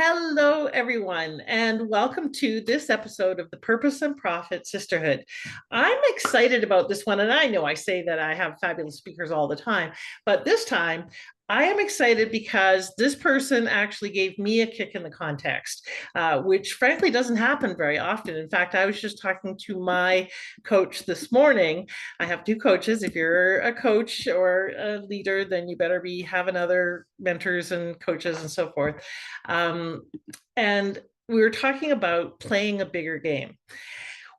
Hello, everyone, and welcome to this episode of the Purpose and Profit Sisterhood. I'm excited about this one, and I know I say that I have fabulous speakers all the time, but this time I am excited because this person actually gave me a kick in the context, which frankly doesn't happen very often. In fact, I was just talking to my coach this morning. I have two coaches. If you're a coach or a leader, then you better be having other mentors and coaches and so forth. Um, and we were talking about playing a bigger game.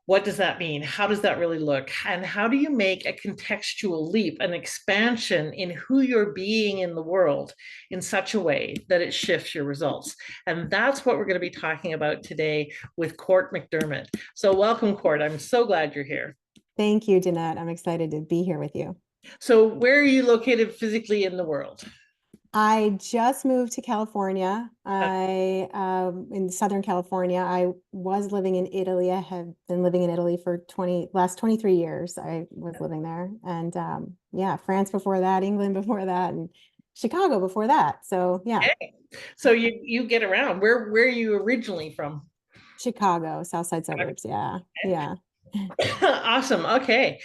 What does that mean? How does that really look? And how do you make a contextual leap, an expansion in who you're being in the world in such a way that it shifts your results? And that's what we're going to be talking about today with Cort McDermott. So welcome, Cort. I'm so glad you're here. Thank you, Jeanette. I'm excited to be here with you. So where are you located physically in the world? I just moved to California. I in Southern California. I was living in Italy. I have been living in Italy for last 23 years. I was living there. And yeah, France before that, England before that, and Chicago before that. So yeah, Okay. So you get around. Where are you originally from? Chicago, South Side suburbs. Yeah. Yeah. Awesome. Okay.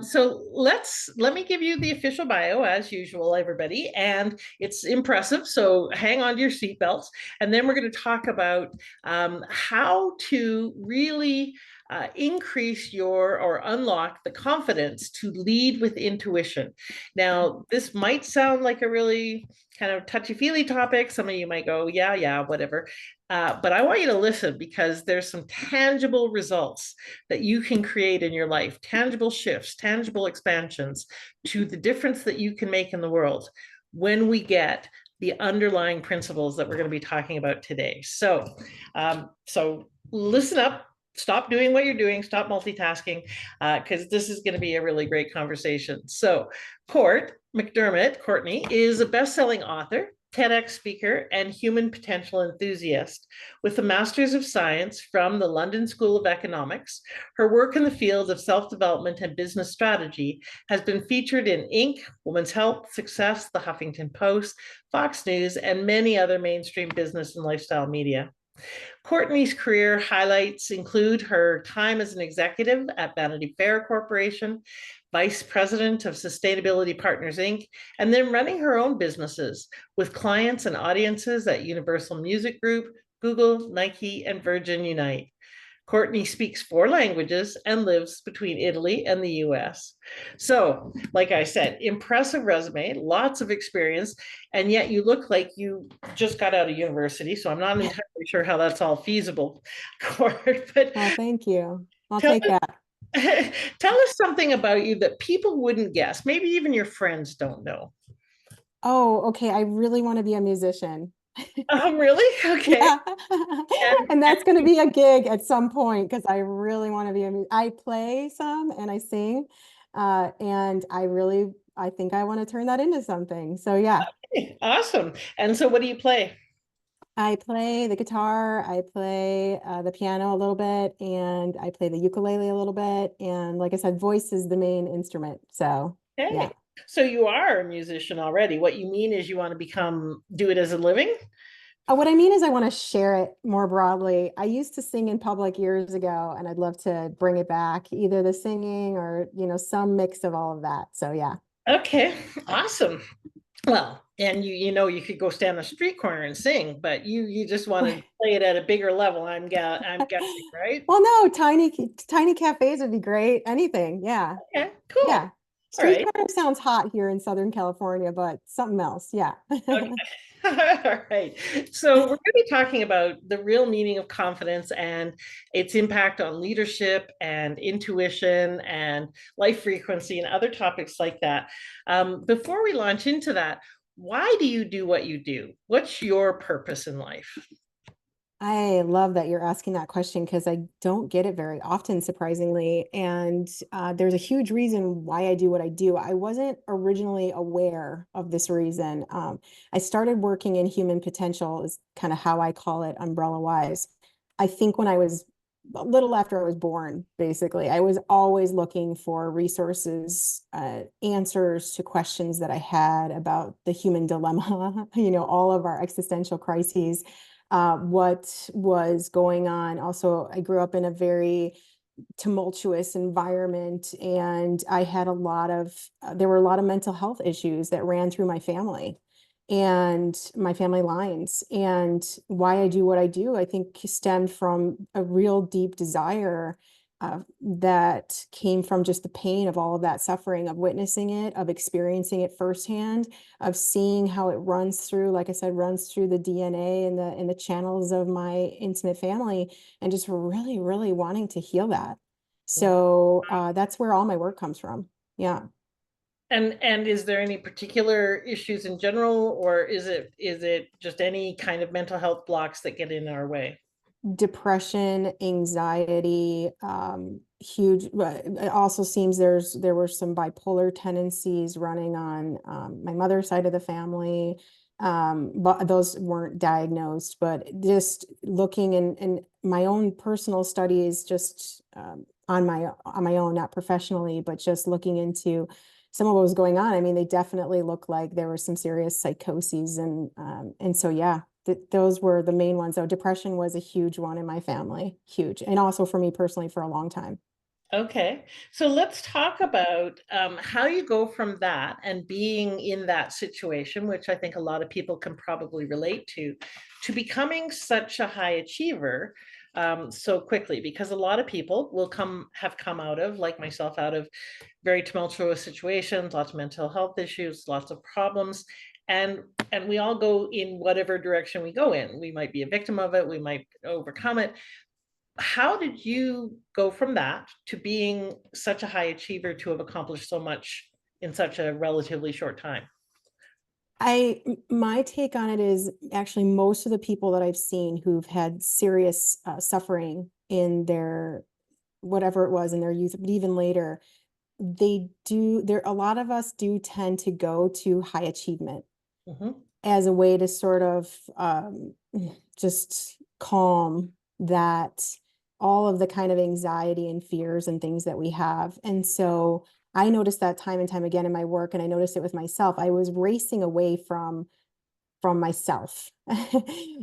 So let me give you the official bio as usual, everybody, and it's impressive. So hang on to your seatbelts, and then we're going to talk about how to really increase your or unlock the confidence to lead with intuition. Now, this might sound like a really kind of touchy-feely topic. Some of you might go, yeah, whatever. But I want you to listen because there's some tangible results that you can create in your life, tangible shifts, tangible expansions to the difference that you can make in the world when we get the underlying principles that we're going to be talking about today. So listen up. Stop doing what you're doing. Stop multitasking, because this is going to be a really great conversation. So, Cort McDermott, Cortney, is a best-selling author, TEDx speaker, and human potential enthusiast. With a Master's of Science from the London School of Economics, her work in the field of self-development and business strategy has been featured in Inc., Women's Health, Success, the Huffington Post, Fox News, and many other mainstream business and lifestyle media. Cortney's career highlights include her time as an executive at Vanity Fair Corporation, vice president of Sustainability Partners Inc., and then running her own businesses with clients and audiences at Universal Music Group, Google, Nike, and Virgin Unite. Cortney speaks 4 languages and lives between Italy and the US. So, like I said, impressive resume, lots of experience, and yet you look like you just got out of university. So I'm not entirely sure how that's all feasible, Cort. But Well, thank you. I'll tell take that. tell us something about you that people wouldn't guess. Maybe even your friends don't know. Oh, okay. I really want to be a musician. Really? Okay. Yeah. And And that's going to be a gig at some point because I really want to be I play some and I sing. And I think I want to turn that into something. So yeah, awesome. And so what do you play? I play the guitar, I play the piano a little bit, and I play the ukulele a little bit. And like I said, voice is the main instrument. So yeah. Okay. So you are a musician already. What you mean is you want to do it as a living? What I mean is I want to share it more broadly. I used to sing in public years ago, and I'd love to bring it back, either the singing or, some mix of all of that. So yeah. Okay, awesome. Well, and you could go stand on a street corner and sing, but you just want to play it at a bigger level. I'm guessing, right? Well, no, tiny cafes would be great. Anything. Yeah. Okay, cool. Yeah. All Street right. corner sounds hot here in Southern California, but something else. Yeah. Okay. All right. So we're going to be talking about the real meaning of confidence and its impact on leadership and intuition and life frequency and other topics like that. Before we launch into that, why do you do what you do? What's your purpose in life? I love that you're asking that question because I don't get it very often, surprisingly. And there's a huge reason why I do what I do. I wasn't originally aware of this reason. I started working in human potential, is kind of how I call it, umbrella wise. I think when I was a little after I was born, basically, I was always looking for resources, answers to questions that I had about the human dilemma, all of our existential crises. what was going on. Also, I grew up in a very tumultuous environment, and I had a lot of there were a lot of mental health issues that ran through my family and my family lines. And why I do what I do, I think stemmed from a real deep desire that came from just the pain of all of that suffering, of witnessing it, of experiencing it firsthand, of seeing how it runs through, like I said, runs through the DNA and the channels of my intimate family, and just really, really wanting to heal that. So that's where all my work comes from. Yeah. And is there any particular issues in general, or is it just any kind of mental health blocks that get in our way? Depression, anxiety, huge. But it also seems there were some bipolar tendencies running on my mother's side of the family, but those weren't diagnosed. But just looking in my own personal studies, just on my own, not professionally, but just looking into some of what was going on. I mean, they definitely look like there were some serious psychoses, and so yeah, those were the main ones. So depression was a huge one in my family, huge, and also for me personally for a long time. Okay, so let's talk about how you go from that and being in that situation, which I think a lot of people can probably relate to becoming such a high achiever so quickly. Because a lot of people will have come out of, like myself, out of very tumultuous situations, lots of mental health issues, lots of problems, and and we all go in whatever direction we go in. We might be a victim of it, we might overcome it. How did you go from that to being such a high achiever, to have accomplished so much in such a relatively short time? My take on it is actually most of the people that I've seen who've had serious suffering in their whatever it was in their youth, but even later, a lot of us do tend to go to high achievement Mhm, as a way to sort of just calm that all of the kind of anxiety and fears and things that we have. And so I noticed that time and time again in my work, and I noticed it with myself. I was racing away from myself.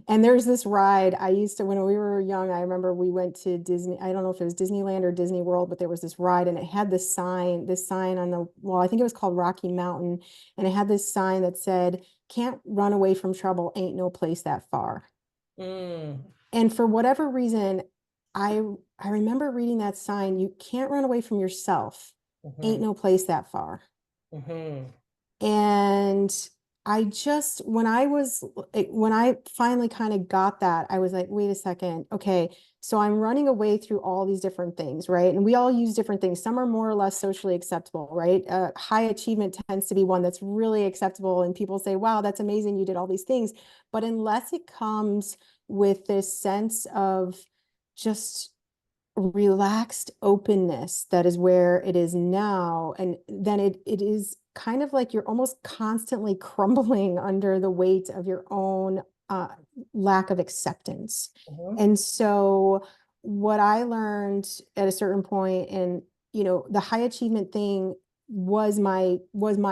And there's this ride I used to, when we were young, I remember we went to Disney. I don't know if it was Disneyland or Disney World, but there was this ride and it had this sign on the wall. I think it was called Rocky Mountain. And it had this sign that said, "Can't run away from trouble, ain't no place that far." mm, And for whatever reason, I I remember reading that sign, you can't run away from yourself, ain't mhm, no place that far. mhm, And I just, when I finally kind of got that, I was like, wait a second. Okay. So I'm running away through all these different things, right? And we all use different things. Some are more or less socially acceptable, right? High achievement tends to be one that's really acceptable. And people say, wow, that's amazing. You did all these things. But unless it comes with this sense of just relaxed openness, that is where it is now, and then it is kind of like you're almost constantly crumbling under the weight of your own lack of acceptance. mhm, And so what I learned at a certain point, and the high achievement thing was my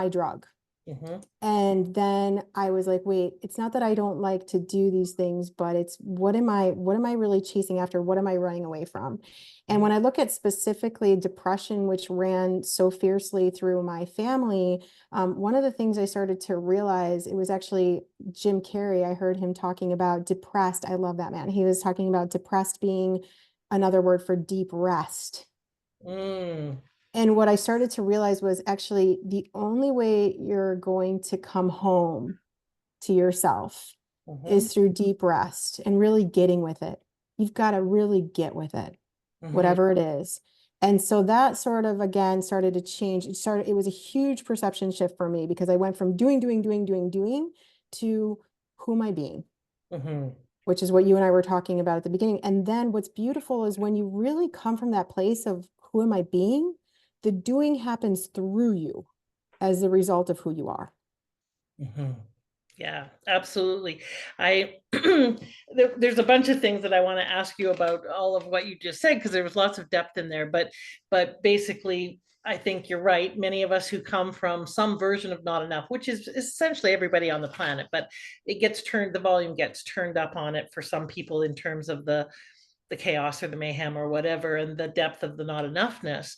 drug. mhm, And then I was like, wait, it's not that I don't like to do these things, but it's what am I really chasing after? What am I running away from? And when mhm, I look at specifically depression, which ran so fiercely through my family, one of the things I started to realize, it was actually Jim Carrey. I heard him talking about depressed. I love that man. He was talking about depressed being another word for deep rest. mm, And what I started to realize was actually the only way you're going to come home to yourself mhm, is through deep rest and really getting with it. You've got to really get with it, mhm. whatever it is. And so that sort of again started to change. It was a huge perception shift for me because I went from doing to who am I being, Mhm. which is what you and I were talking about at the beginning. And then what's beautiful is when you really come from that place of who am I being, the doing happens through you as the result of who you are. Mhm. Yeah, absolutely. I there's a bunch of things that I want to ask you about all of what you just said, because there was lots of depth in there. But basically, I think you're right. Many of us who come from some version of not enough, which is essentially everybody on the planet, but the volume gets turned up on it for some people in terms of the chaos or the mayhem or whatever, and the depth of the not enoughness.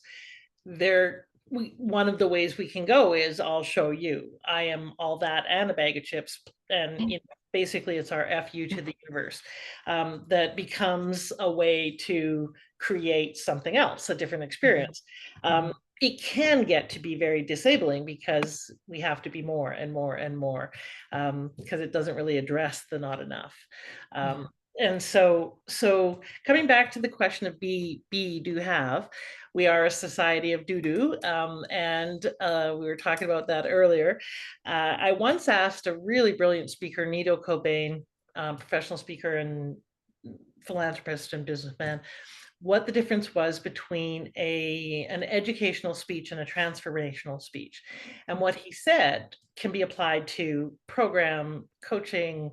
One of the ways we can go is I'll show you. I am all that and a bag of chips. And basically it's our FU to the universe, that becomes a way to create something else, a different experience. It can get to be very disabling because we have to be more and more and more, because it doesn't really address the not enough. And so coming back to the question of be, do, have, we are a society of do, and we were talking about that earlier. I once asked a really brilliant speaker, Nido Cobain, professional speaker and philanthropist and businessman, what the difference was between an educational speech and a transformational speech. And what he said can be applied to program, coaching,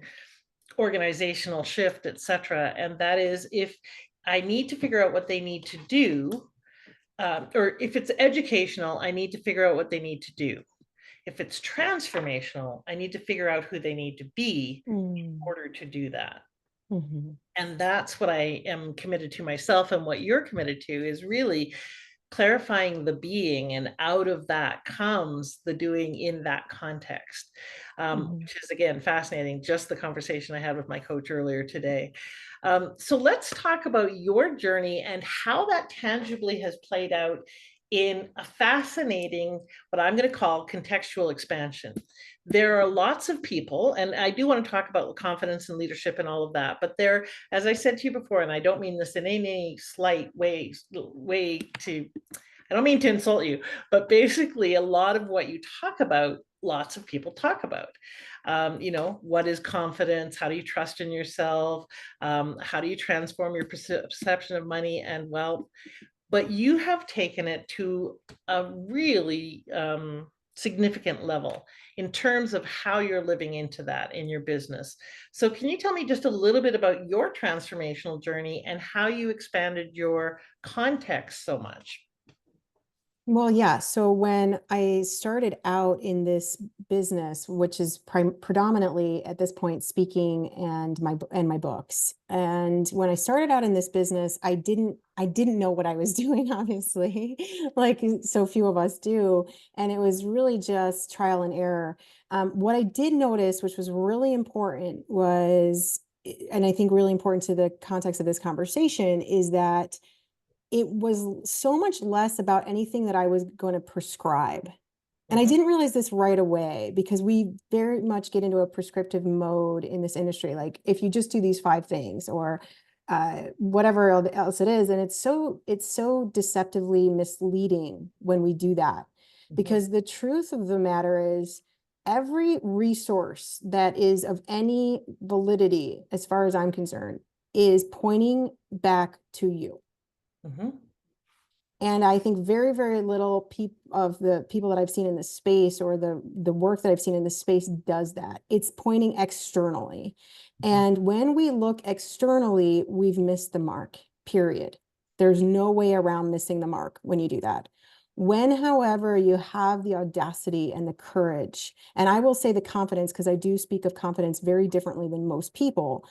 organizational shift, etc. And that is, if I need to figure out what they need to do, or if it's educational, I need to figure out what they need to do. If it's transformational, I need to figure out who they need to be in order to do that. And that's what I am committed to myself, and what you're committed to is really clarifying the being, and out of that comes the doing in that context, which is, again, fascinating. Just the conversation I had with my coach earlier today. So let's talk about your journey and how that tangibly has played out in a fascinating, what I'm going to call contextual expansion. There are lots of people, and I do want to talk about confidence and leadership and all of that, but there, as I said to you before, and I don't mean this in any slight way to, I don't mean to insult you, but basically a lot of what you talk about, lots of people talk about. What is confidence? How do you trust in yourself? How do you transform your perception of money and wealth? But you have taken it to a really significant level in terms of how you're living into that in your business. So can you tell me just a little bit about your transformational journey and how you expanded your context so much? Well, yeah. So when I started out in this business, which is predominantly at this point speaking and my books, and when I started out in this business, I didn't know what I was doing, obviously, like so few of us do, and it was really just trial and error. What I did notice, which was really important, was, and I think really important to the context of this conversation, is that it was so much less about anything that I was going to prescribe. And I didn't realize this right away, because we very much get into a prescriptive mode in this industry. Like, if you just do these 5 things, or whatever else it is. And it's so deceptively misleading when we do that, because the truth of the matter is, every resource that is of any validity, as far as I'm concerned, is pointing back to you. And I think very, very little of the people that I've seen in this space, or the work that I've seen in this space, does that. It's pointing externally. And when we look externally, we've missed the mark, period. There's no way around missing the mark when you do that. When, however, you have the audacity and the courage, and I will say the confidence, because I do speak of confidence very differently than most people,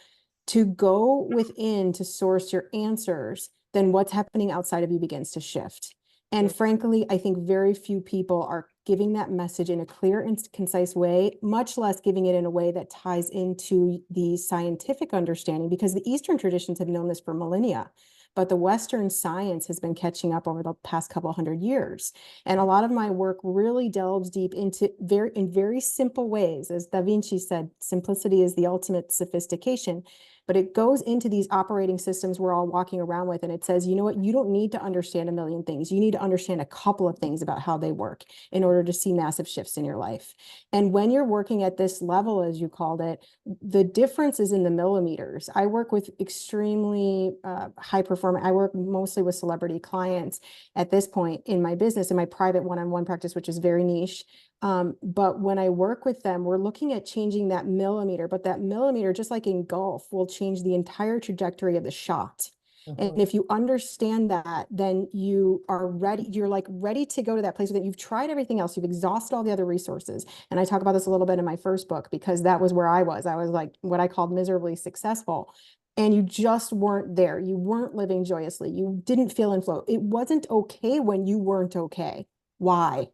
to go within to source your answers, then what's happening outside of you begins to shift. And frankly, I think very few people are giving that message in a clear and concise way, much less giving it in a way that ties into the scientific understanding, because the Eastern traditions have known this for millennia. But the Western science has been catching up over the past couple hundred years. And a lot of my work really delves deep into very simple ways. As Da Vinci said, simplicity is the ultimate sophistication. But it goes into these operating systems we're all walking around with, and it says, you know what, you don't need to understand a million things. You need to understand a couple of things about how they work in order to see massive shifts in your life. And when you're working at this level, as you called it, the difference is in the millimeters. I work with extremely high performing, I work mostly with celebrity clients at this point in my business, in my private one-on-one practice, which is very niche. But when I work with them, we're looking at changing that millimeter, but that millimeter, just like in golf, will change the entire trajectory of the shot. And Mhm. if you understand that, then you are ready. You're like ready to go to that place that you've tried everything else. You've exhausted all the other resources. And I talk about this a little bit in my first book, because that was where I was. I was like what I called miserably successful. And you just weren't there. You weren't living joyously. You didn't feel in flow. It wasn't okay when you weren't okay. Why?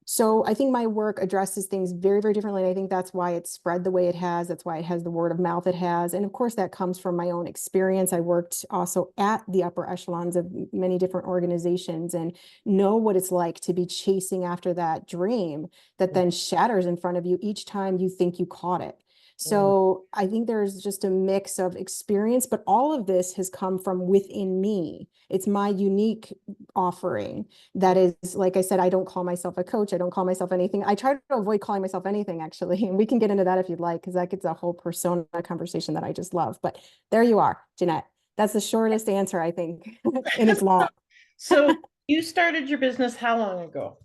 So I think my work addresses things very, very differently. And I think that's why it's spread the way it has. That's why it has the word of mouth it has. And of course, that comes from my own experience. I worked also at the upper echelons of many different organizations and know what it's like to be chasing after that dream that then shatters in front of you each time you think you caught it. Mhm. So I think there's just a mix of experience, but all of this has come from within me. It's my unique offering that is, like I said, I don't call myself a coach. I don't call myself anything. I try to avoid calling myself anything, actually. And we can get into that if you'd like, because that gets a whole persona conversation that I just love. But there you are, Jeanette. That's the shortest answer, I think, and it's long. So you started your business how long ago?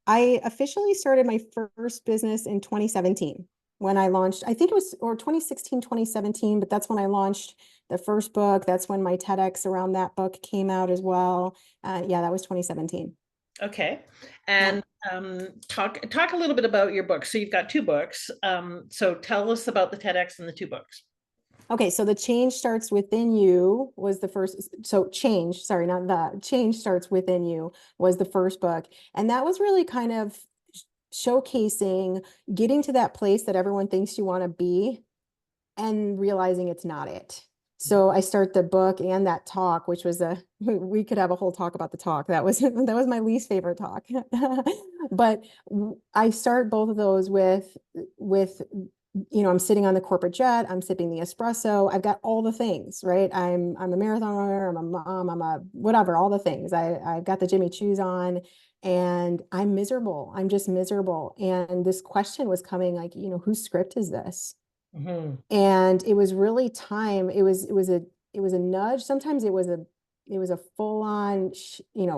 I officially started my first business in 2017 when I launched, I think it was, or 2016, 2017, but that's when I launched the first book. That's when my TEDx around that book came out as well. Yeah, that was 2017. Okay. Yeah. And talk a little bit about your books. So you've got two books. So tell us about the TEDx and the two books. Okay, so the change starts within you was the first. So change, sorry, not the change starts within you was the first book. And that was really kind of showcasing getting to that place that everyone thinks you want to be and realizing it's not it. So I start the book and that talk, which was we could have a whole talk about the talk. That was that was my least favorite talk. But I start both of those with I'm sitting on the corporate jet, I'm sipping the espresso, I've got all the things, right? I'm a marathon runner, I'm a mom, I'm a whatever, all the things. I've got the Jimmy Choos on and I'm miserable. I'm just miserable. And this question was coming like, whose script is this? Mhm. And it was really time. It was a nudge. Sometimes it was a full on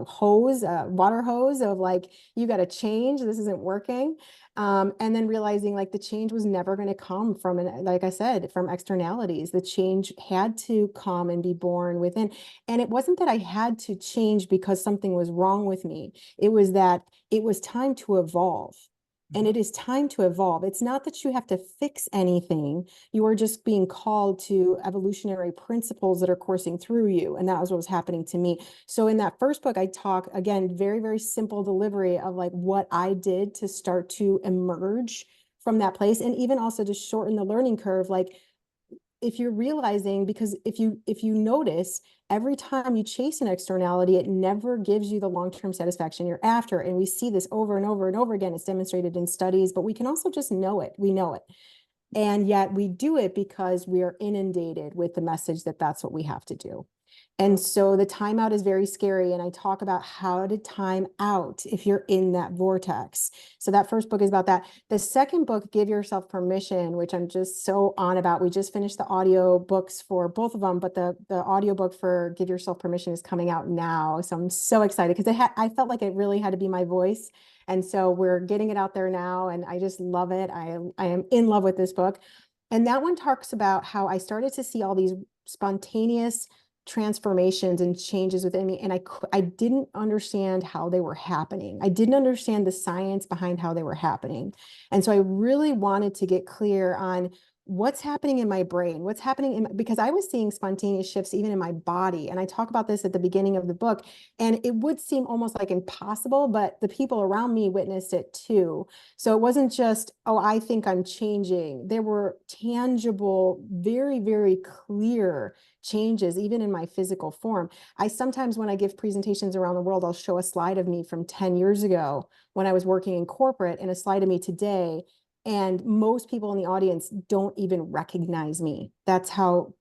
hose, water hose of like, you got to change, this isn't working. And then realizing like the change was never going to come from, like I said, from externalities. The change had to come and be born within. And it wasn't that I had to change because something was wrong with me. It was that it was time to evolve. And Mhm. it is time to evolve. It's not that you have to fix anything. You are just being called to evolutionary principles that are coursing through you. And that was what was happening to me. So in that first book, I talk again, very, very simple delivery of like what I did to start to emerge from that place. And even also to shorten the learning curve. Like if you're realizing, because if you notice, every time you chase an externality, it never gives you the long-term satisfaction you're after. And we see this over and over and over again. It's demonstrated in studies, but we can also just know it. We know it. And yet we do it because we are inundated with the message that that's what we have to do. And so the timeout is very scary. And I talk about how to time out if you're in that vortex. So that first book is about that. The second book, Give Yourself Permission, which I'm just so on about. We just finished the audio books for both of them, but the audio book for Give Yourself Permission is coming out now. So I'm so excited because I felt like it really had to be my voice. And so we're getting it out there now. And I just love it. I am in love with this book. And that one talks about how I started to see all these spontaneous transformations and changes within me, and I didn't understand how they were happening. I didn't understand the science behind how they were happening. And so I really wanted to get clear on what's happening in my brain, what's happening because I was seeing spontaneous shifts even in my body. And I talk about this at the beginning of the book, and it would seem almost like impossible, but the people around me witnessed it too. So it wasn't just, oh, I think I'm changing. There were tangible, very, very clear changes, even in my physical form. I sometimes, when I give presentations around the world, I'll show a slide of me from 10 years ago when I was working in corporate and a slide of me today. And most people in the audience don't even recognize me. That's how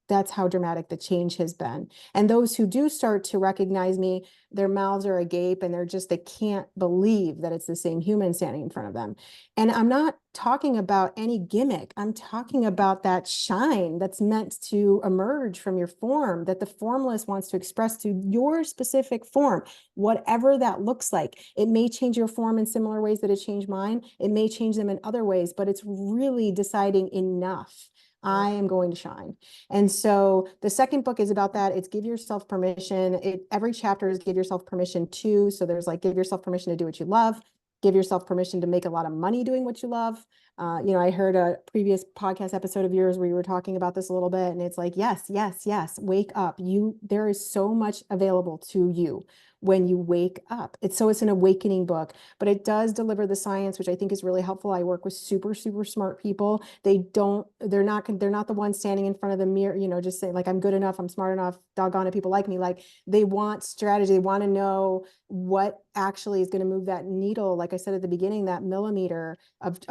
dramatic the change has been. And those who do start to recognize me, their mouths are agape and they can't believe that it's the same human standing in front of them. And I'm not talking about any gimmick. I'm talking about that shine that's meant to emerge from your form, that the formless wants to express to your specific form, whatever that looks like. It may change your form in similar ways that it changed mine. It may change them in other ways, but it's really deciding enough. I am going to shine. And so the second book is about that. It's give yourself permission. Every chapter is give yourself permission to. So there's like, give yourself permission to do what you love, give yourself permission to make a lot of money doing what you love. I heard a previous podcast episode of yours where you were talking about this a little bit, and it's like, yes, yes, yes, wake up. There is so much available to you when you wake up. It's an awakening book, but it does deliver the science, which I think is really helpful. I work with super, super smart people. They're not the ones standing in front of the mirror, just saying like, I'm good enough, I'm smart enough, doggone it, people like me. Like, they want strategy. They want to know what actually is going to move that needle. Like I said at the beginning, that millimeter of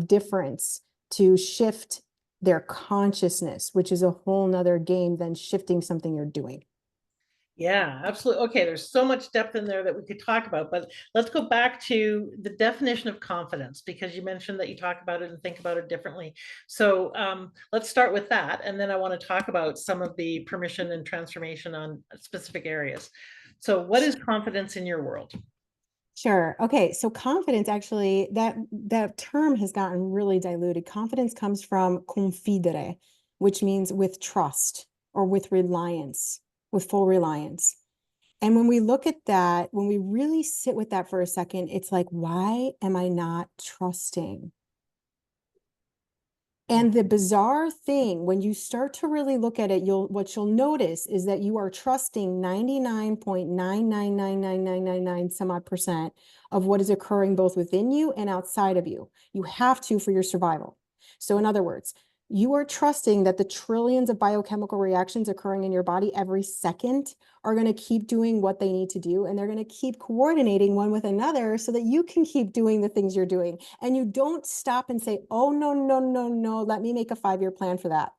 difference to shift their consciousness, which is a whole nother game than shifting something you're doing. Yeah, absolutely. Okay, there's so much depth in there that we could talk about, but let's go back to the definition of confidence, because you mentioned that you talk about it and think about it differently. So let's start with that. And then I want to talk about some of the permission and transformation on specific areas. So what is confidence in your world? Sure. Okay. So confidence, actually, that term has gotten really diluted. Confidence comes from confidere, which means with trust or with reliance, with full reliance. And when we look at that, when we really sit with that for a second, it's like, why am I not trusting? And the bizarre thing, when you start to really look at it, what you'll notice is that you are trusting 99.9999999 some odd percent of what is occurring both within you and outside of you. You have to for your survival. So in other words, you are trusting that the trillions of biochemical reactions occurring in your body every second are going to keep doing what they need to do, and they're going to keep coordinating one with another so that you can keep doing the things you're doing. And you don't stop and say, oh, no, no, no, no, let me make a 5-year plan for that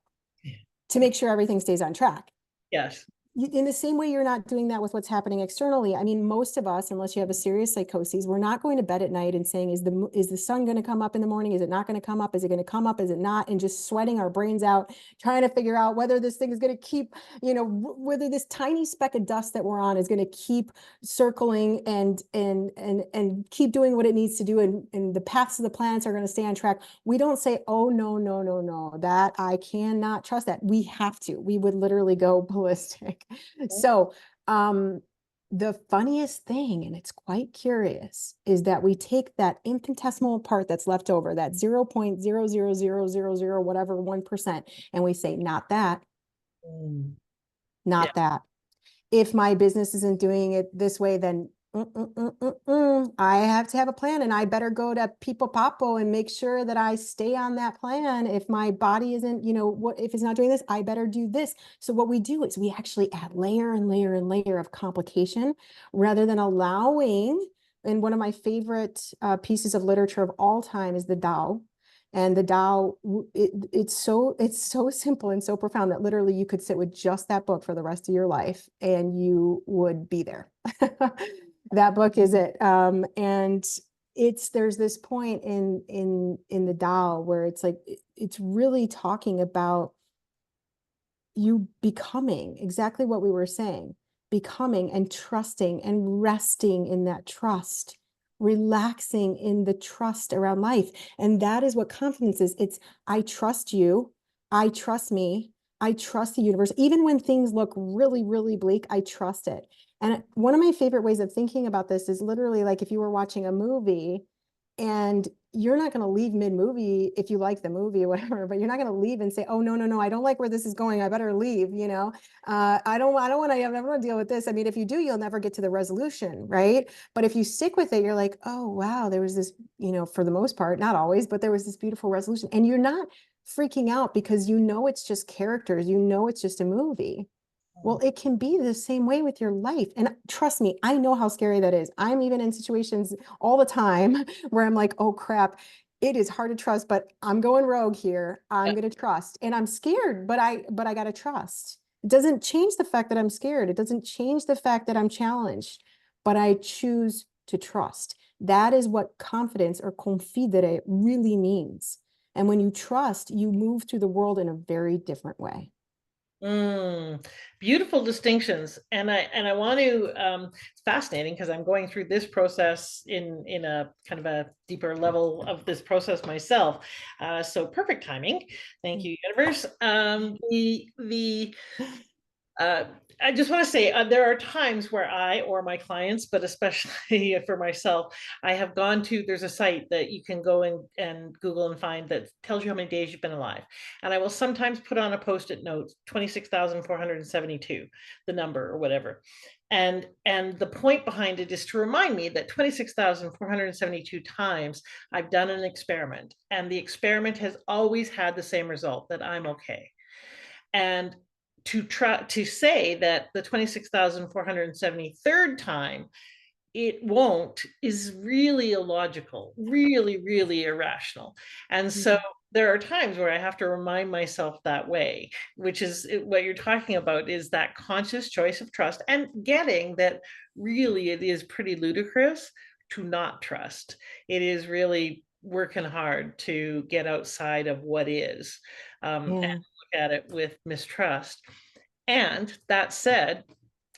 to make sure everything stays on track. Yes. In the same way, you're not doing that with what's happening externally. I mean, most of us, unless you have a serious psychosis, we're not going to bed at night and saying, is the sun going to come up in the morning? Is it not going to come up? Is it going to come up? Is it not? And just sweating our brains out, trying to figure out whether this thing is going to keep, whether this tiny speck of dust that we're on is going to keep circling and keep doing what it needs to do. And the paths of the planets are going to stay on track. We don't say, oh, no, no, no, no, that I cannot trust that. We have to. We would literally go ballistic. So the funniest thing, and it's quite curious, is that we take that infinitesimal part that's left over, that 0.00000 whatever 1%, and we say, not that, not that. If my business isn't doing it this way, then I have to have a plan, and I better go to Pipo Papo and make sure that I stay on that plan. If my body isn't, if it's not doing this, I better do this. So what we do is we actually add layer and layer and layer of complication rather than allowing. And one of my favorite pieces of literature of all time is the Tao. And the Tao, it's so simple and so profound that literally you could sit with just that book for the rest of your life and you would be there. That book is it. And there's this point in the Tao where it's like, it's really talking about you becoming exactly what we were saying, becoming and trusting and resting in that trust, relaxing in the trust around life. And that is what confidence is. It's, I trust you. I trust me. I trust the universe. Even when things look really, really bleak, I trust it. And one of my favorite ways of thinking about this is literally like if you were watching a movie and you're not going to leave mid-movie if you like the movie or whatever, but you're not going to leave and say, oh, no, no, no, I don't like where this is going, I better leave, I don't want to deal with this. I mean, if you do, you'll never get to the resolution, right? But if you stick with it, you're like, oh, wow, there was this, for the most part, not always, but there was this beautiful resolution. And you're not freaking out because it's just characters, it's just a movie. Well, it can be the same way with your life. And trust me, I know how scary that is. I'm even in situations all the time where I'm like, oh crap, it is hard to trust, but I'm going rogue here. I'm going to trust. And I'm scared, but I got to trust. It doesn't change the fact that I'm scared. It doesn't change the fact that I'm challenged, but I choose to trust. That is what confidence or confidere really means. And when you trust, you move through the world in a very different way. Mm, beautiful distinctions, and I want to. It's fascinating because I'm going through this process in a kind of a deeper level of this process myself. So perfect timing. Thank you, universe. The uh, I just want to say there are times where I or my clients, but especially for myself, I have gone to, there's a site that you can go and Google and find that tells you how many days you've been alive. And I will sometimes put on a post-it note, 26,472, the number or whatever. And the point behind it is to remind me that 26,472 times I've done an experiment, and the experiment has always had the same result, that I'm okay. And to try to say that the 26,473rd time it won't is really illogical, really, really irrational. And so Mhm. there are times where I have to remind myself that way, which is what you're talking about, is that conscious choice of trust and getting that really it is pretty ludicrous to not trust. It is really working hard to get outside of what is, and Yeah. look at it with mistrust. And that said,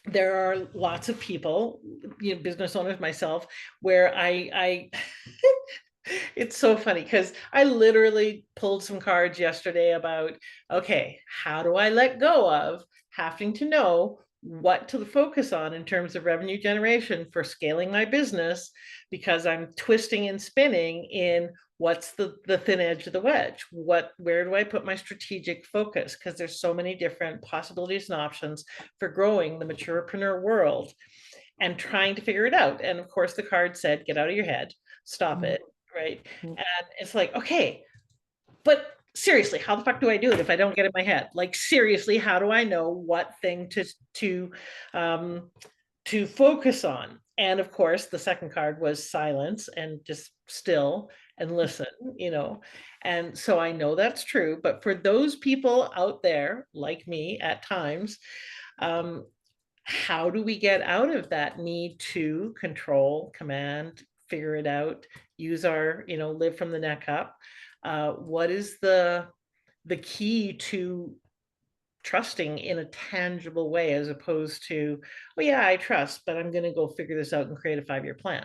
there are lots of people, business owners, myself, where I it's so funny because I literally pulled some cards yesterday about, okay, how do I let go of having to know what to focus on in terms of revenue generation for scaling my business, because I'm twisting and spinning in what's the thin edge of the wedge, where do I put my strategic focus, because there's so many different possibilities and options for growing the maturepreneur world, and trying to figure it out. And of course the card said, get out of your head, stop Mhm. it, right? And it's like, okay, but seriously, how the fuck do I do it if I don't get in my head? Like, seriously, how do I know what thing um to focus on? And of course the second card was silence, and just still and listen, you know. And so I know that's true, but for those people out there like me at times, um how do we get out of that need to control, command, figure it out, use our, live from the neck up? What is the key to trusting in a tangible way, as opposed to, well, yeah, I trust, but I'm going to go figure this out and create a 5-year plan,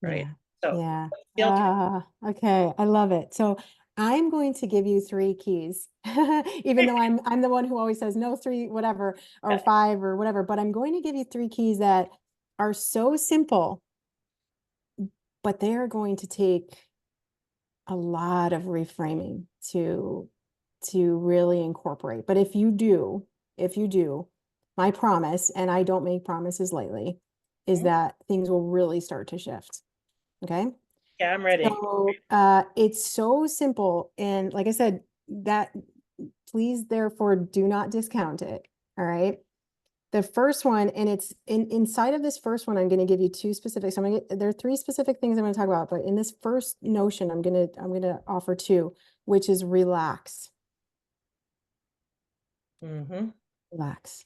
right? Yeah. So Yeah. the alter- Okay. I love it. So I'm going to give you three keys, even though I'm the one who always says no, three, whatever, or five or whatever, but I'm going to give you three keys that are so simple, but they are going to take a lot of reframing to really incorporate. But if you do, my promise, and I don't make promises lightly, is that things will really start to shift. Okay. yeah, I'm ready. So it's so simple. And like I said, that please therefore do not discount it. All right. The first one, and it's inside of this first one, I'm going to give you two specific. So there are three specific things I'm going to talk about, but in this first notion, I'm going to offer two, which is relax. Mm-hmm. Relax.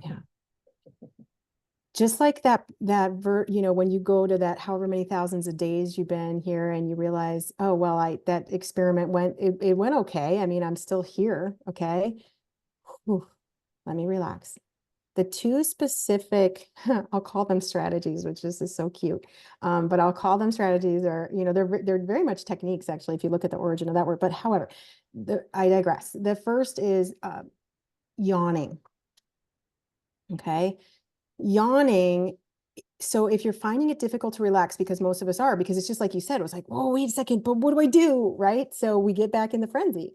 Yeah. Just like when you go to that however many thousands of days you've been here and you realize, oh, well, that experiment it went okay. I mean, I'm still here. Okay. Whew, let me relax. The two specific, I'll call them strategies, which is so cute. But I'll call them strategies, or, they're very much techniques, actually, if you look at the origin of that word. But however, I digress. The first is yawning. Okay. Yawning. So if you're finding it difficult to relax, because most of us are, because it's just like you said, it was like, whoa, wait a second, but what do I do? Right. So we get back in the frenzy.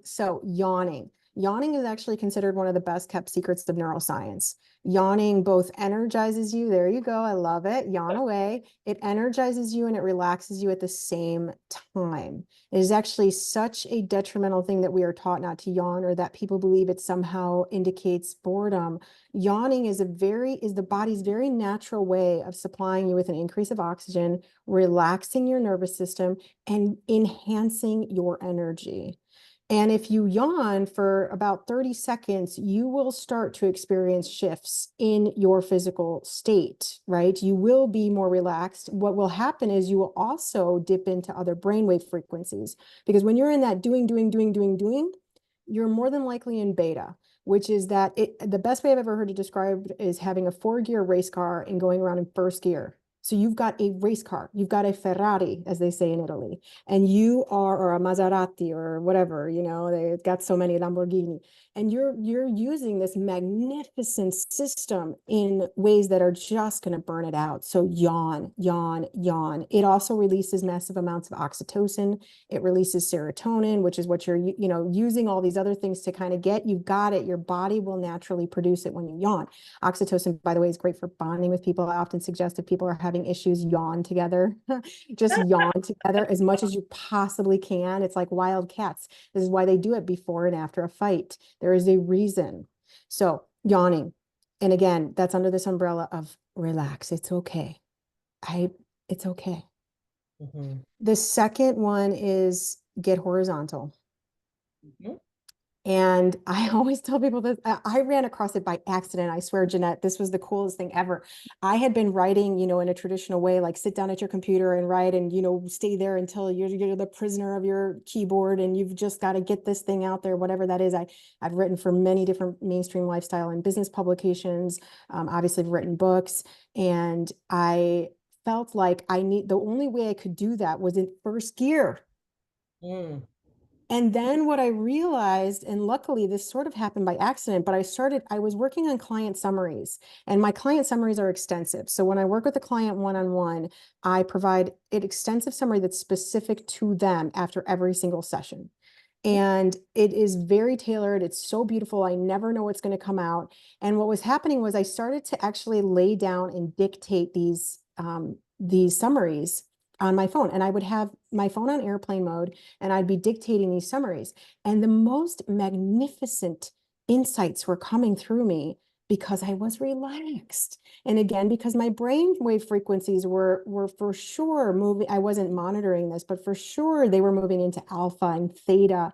So yawning. Yawning is actually considered one of the best kept secrets of neuroscience. Yawning both energizes you. There you go. I love it. Yawn away. It energizes you and it relaxes you at the same time. It is actually such a detrimental thing that we are taught not to yawn, or that people believe it somehow indicates boredom. Yawning is the body's very natural way of supplying you with an increase of oxygen, relaxing your nervous system, and enhancing your energy. And if you yawn for about 30 seconds, you will start to experience shifts in your physical state, right? You will be more relaxed. What will happen is you will also dip into other brainwave frequencies, because when you're in that doing, you're more than likely in beta, which is that the best way I've ever heard it described is having a 4-gear race car and going around in first gear. So you've got a race car, you've got a Ferrari, as they say in Italy, and you are, or a Maserati or whateve, they've got so many Lamborghini, and you're using this magnificent system in ways that are just going to burn it out. So yawn, yawn, yawn. It also releases massive amounts of oxytocin. It releases serotonin, which is what you're, using all these other things to kind of get. You've got it. Your body will naturally produce it when you yawn. Oxytocin, by the way, is great for bonding with people. I often suggest if people are having issues, yawn together. Just yawn together as much as you possibly can. It's like wild cats. This is why they do it before and after a fight. There is a reason. So yawning. And again, that's under this umbrella of relax. It's okay. It's okay. Mm-hmm. The second one is get horizontal. Mm-hmm. And I always tell people that I ran across it by accident. I swear, Jeanette, this was the coolest thing ever. I had been writing, in a traditional way, like sit down at your computer and write and, stay there until you're the prisoner of your keyboard and you've just got to get this thing out there, whatever that is. I've written for many different mainstream lifestyle and business publications. Obviously, I've written books, and I felt like the only way I could do that was in first gear. Mm. And then what I realized, and luckily this sort of happened by accident, but I was working on client summaries, and my client summaries are extensive. So when I work with a client one-on-one, I provide an extensive summary that's specific to them after every single session. And it is very tailored. It's so beautiful. I never know what's going to come out. And what was happening was I started to actually lay down and dictate these summaries on my phone. And I would have my phone on airplane mode, and I'd be dictating these summaries. And the most magnificent insights were coming through me because I was relaxed. And again, because my brainwave frequencies were for sure moving. I wasn't monitoring this, but for sure they were moving into alpha and theta.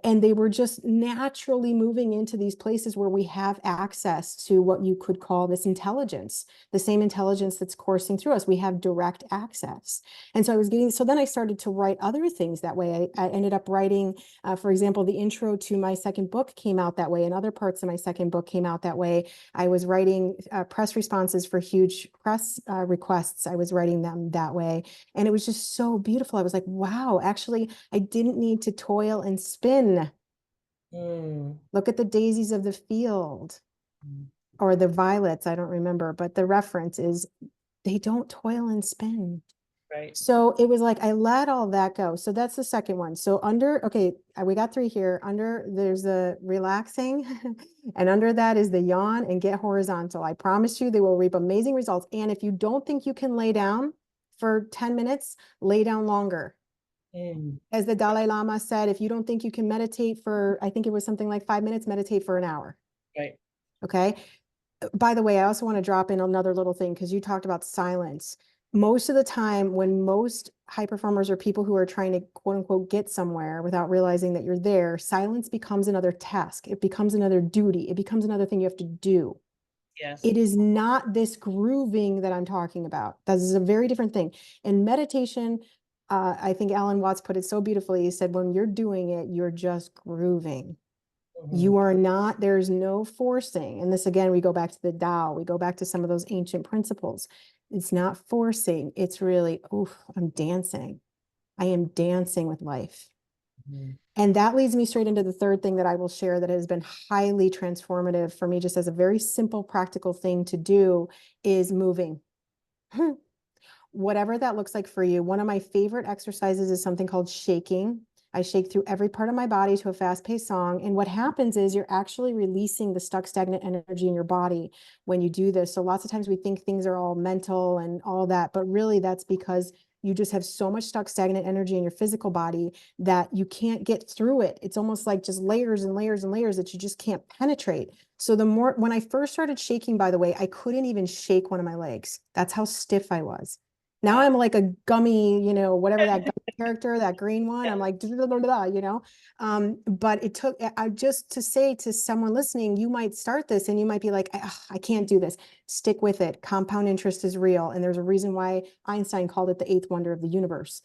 And they were just naturally moving into these places where we have access to what you could call this intelligence, the same intelligence that's coursing through us. We have direct access. And so then I started to write other things that way. I ended up writing, for example, the intro to my second book came out that way, and other parts of my second book came out that way. I was writing press responses for huge press requests. I was writing them that way. And it was just so beautiful. I was like, wow, actually, I didn't need to toil and spin. Look at the daisies of the field, or the violets. I don't remember, but the reference is they don't toil and spin. Right. So it was like I let all that go. So that's the second one. So we got 3 here. There's the relaxing, and under that is the yawn and get horizontal. I promise you they will reap amazing results. And if you don't think you can lay down for 10 minutes, lay down longer. As the Dalai Lama said, if you don't think you can meditate for, I think it was something like 5 minutes, meditate for an hour. Right. Okay. By the way, I also want to drop in another little thing, because you talked about silence. Most of the time, when most high performers or people who are trying to quote unquote get somewhere without realizing that you're there, silence becomes another task. It becomes another duty. It becomes another thing you have to do. Yes. It is not this grooving that I'm talking about. That is a very different thing. In meditation, I think Alan Watts put it so beautifully. He said, when you're doing it, you're just grooving. You are not, there's no forcing. And this, again, we go back to the Tao. We go back to some of those ancient principles. It's not forcing. It's really, I'm dancing. I am dancing with life. And that leads me straight into the third thing that I will share that has been highly transformative for me, just as a very simple, practical thing to do, is moving. Whatever that looks like for you. One of my favorite exercises is something called shaking. I shake through every part of my body to a fast-paced song. And what happens is you're actually releasing the stuck, stagnant energy in your body when you do this. So lots of times we think things are all mental and all that, but really that's because you just have so much stuck, stagnant energy in your physical body that you can't get through it. It's almost like just layers and layers and layers that you just can't penetrate. So when I first started shaking, by the way, I couldn't even shake one of my legs. That's how stiff I was. Now I'm like a gummy, whatever that gummy character, that green one, I'm like, but it took, I just to say to someone listening, you might start this and you might be like, I can't do this. Stick with it. Compound interest is real. And there's a reason why Einstein called it the 8th wonder of the universe.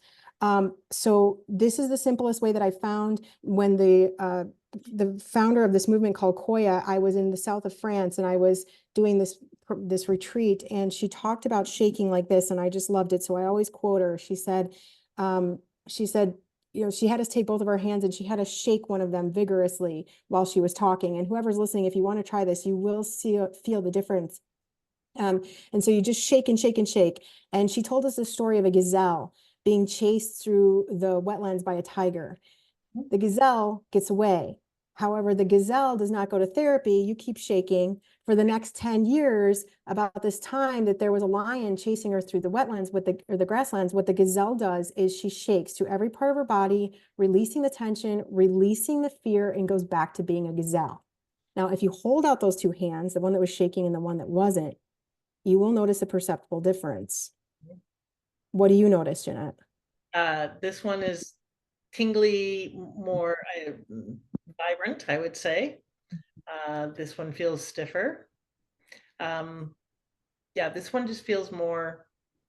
So this is the simplest way that I found. When the the founder of this movement called Koya, I was in the south of France and I was doing this retreat, and she talked about shaking like this, and I just loved it. So I always quote her. She said, you know, she had us take both of our hands and she had us shake one of them vigorously while she was talking. And whoever's listening, if you want to try this, you will feel the difference. And so you just shake and shake and shake. And she told us the story of a gazelle being chased through the wetlands by a tiger. The gazelle gets away. However, the gazelle does not go to therapy. You keep shaking for the next 10 years. About this time that there was a lion chasing her through the wetlands or the grasslands, what the gazelle does is she shakes through every part of her body, releasing the tension, releasing the fear, and goes back to being a gazelle. Now, if you hold out those two hands, the one that was shaking and the one that wasn't, you will notice a perceptible difference. What do you notice, Jeanette? This one is tingly, more vibrant, I would say. This one feels stiffer. Yeah, this one just feels more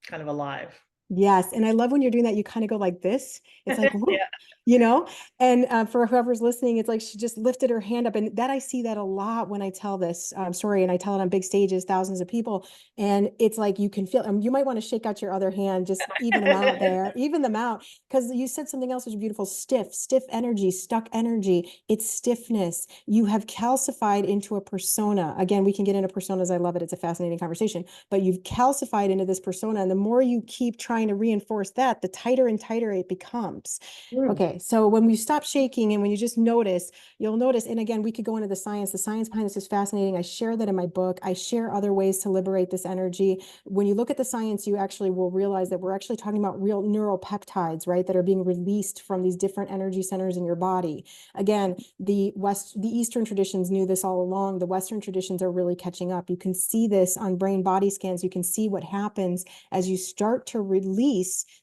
kind of alive. Yes. And I love when you're doing that, you kind of go like this. It's like, whoop, Yeah. you know, and for whoever's listening, it's like she just lifted her hand up. And that I see that a lot when I tell this story, and I tell it on big stages, thousands of people. And it's like you can feel, and you might want to shake out your other hand, just even them out there, even them out. Because you said something else was beautiful: stiff energy, stuck energy. It's stiffness. You have calcified into a persona. Again, we can get into personas. I love it. It's a fascinating conversation, but you've calcified into this persona. And the more you keep trying to reinforce that, the tighter and tighter it becomes. Mm. Okay, so when we stop shaking and when you just notice, you'll notice, and again, we could go into the science. The science behind this is fascinating. I share that in my book. I share other ways to liberate this energy. When you look at the science, you actually will realize that we're actually talking about real neuropeptides, right, that are being released from these different energy centers in your body. Again, the Eastern traditions knew this all along. The Western traditions are really catching up. You can see this on brain body scans. You can see what happens as you start to release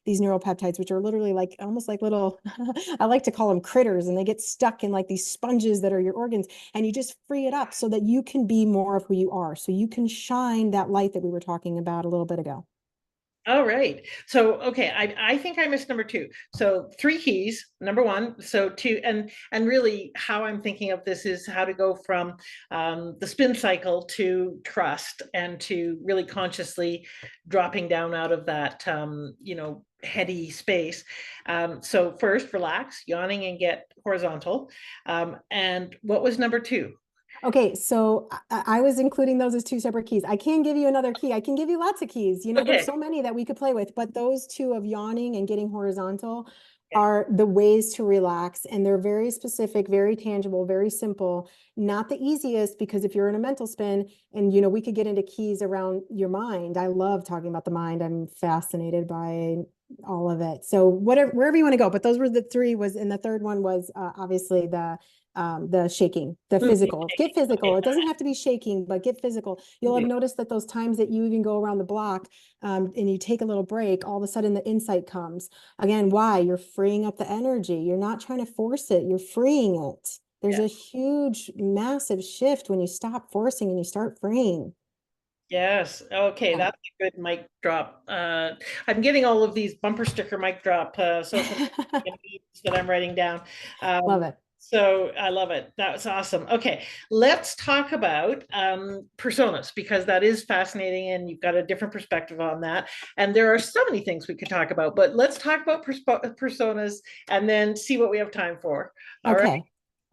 these neuropeptides, which are literally like almost like little, I like to call them critters, and they get stuck in like these sponges that are your organs, and you just free it up so that you can be more of who you are. So you can shine that light that we were talking about a little bit ago. All right. So, okay, I think I missed number two. So three keys. Number one, so two, and really how I'm thinking of this is how to go from the spin cycle to trust, and to really consciously dropping down out of that heady space. So first, relax, yawning, and get horizontal. And what was number two? Okay, so I was including those as two separate keys. I can give you another key. I can give you lots of keys. You know, there's Okay. so many that we could play with, but those two of yawning and getting horizontal Okay. are the ways to relax. And they're very specific, very tangible, very simple. Not the easiest, because if you're in a mental spin, and you know, we could get into keys around your mind. I love talking about the mind. I'm fascinated by all of it. So whatever, wherever you want to go, but those were the three. And the third one was obviously the shaking, the Mhm. physical. Get physical. Okay. It doesn't have to be shaking, but get physical. You'll have noticed that those times that you even go around the block and you take a little break, all of a sudden the insight comes. Again, why? You're freeing up the energy. You're not trying to force it. You're freeing it. There's Yeah. a huge, massive shift when you stop forcing and you start freeing. Yes. Okay, Yeah. that's a good mic drop. I'm getting all of these bumper sticker mic drop social media that I'm writing down. Love it. So I love it. That was awesome. Okay, let's talk about personas, because that is fascinating and you've got a different perspective on that. And there are so many things we could talk about, but let's talk about personas and then see what we have time for. All right. Okay.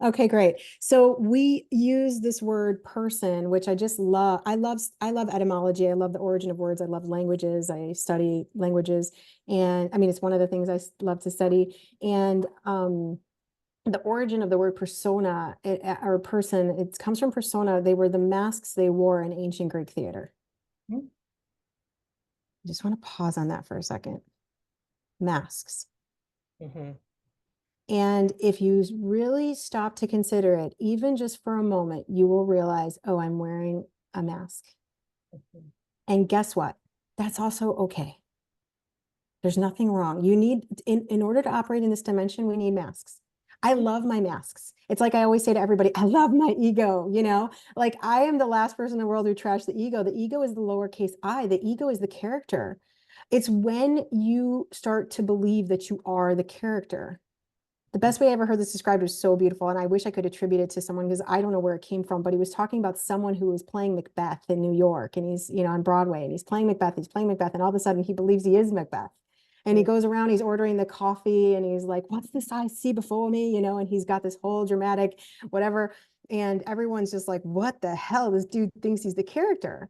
Okay, great. So we use this word person, which I just love. I love etymology. I love the origin of words. I love languages. I study languages. And I mean, it's one of the things love to study. And the origin of the word persona, or person, it comes from persona. They were the masks they wore in ancient Greek theater. I just want to pause on that for a second. Masks. Mhm. And if you really stop to consider it, even just for a moment, you will realize, oh, I'm wearing a mask. Mhm. And guess what? That's also okay. There's nothing wrong. You need, in order to operate in this dimension, we need masks. I love my masks. It's like I always say to everybody, I love my ego, you know? Like I am the last person in the world who trashed the ego. The ego is the lowercase I. The ego is the character. It's when you start to believe that you are the character The best way I ever heard this described was so beautiful. And I wish I could attribute it to someone because I don't know where it came from, but he was talking about someone who was playing Macbeth in New York and he's, on Broadway and he's playing Macbeth, and all of a sudden he believes he is Macbeth. And he goes around, he's ordering the coffee and he's like, what's this I see before me? And he's got this whole dramatic whatever. And everyone's just like, what the hell? This dude thinks he's the character.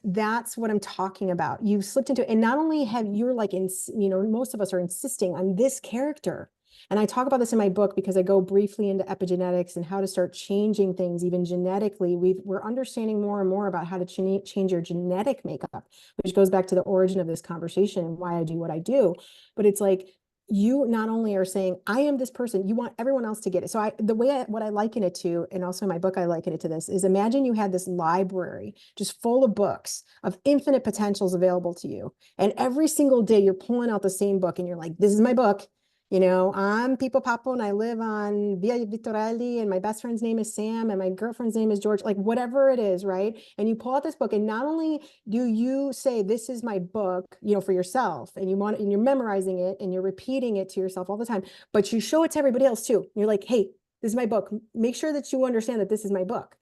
That's what I'm talking about. You've slipped into it. And not only have you're like, most of us are insisting on this character. And I talk about this in my book because I go briefly into epigenetics and how to start changing things, even genetically. We're understanding more and more about how to change your genetic makeup, which goes back to the origin of this conversation and why I do what I do. But it's like, you not only are saying, I am this person, you want everyone else to get it. So what I liken it to, and also in my book, I liken it to this, is imagine you had this library just full of books of infinite potentials available to you. And every single day you're pulling out the same book and you're like, this is my book. I'm Pipo Papo and I live on Via Vittorelli and my best friend's name is Sam and my girlfriend's name is George, like whatever it is, right? And you pull out this book and not only do you say, this is my book, for yourself and you're memorizing it and you're repeating it to yourself all the time, but you show it to everybody else too. You're like, hey, this is my book. Make sure that you understand that this is my book.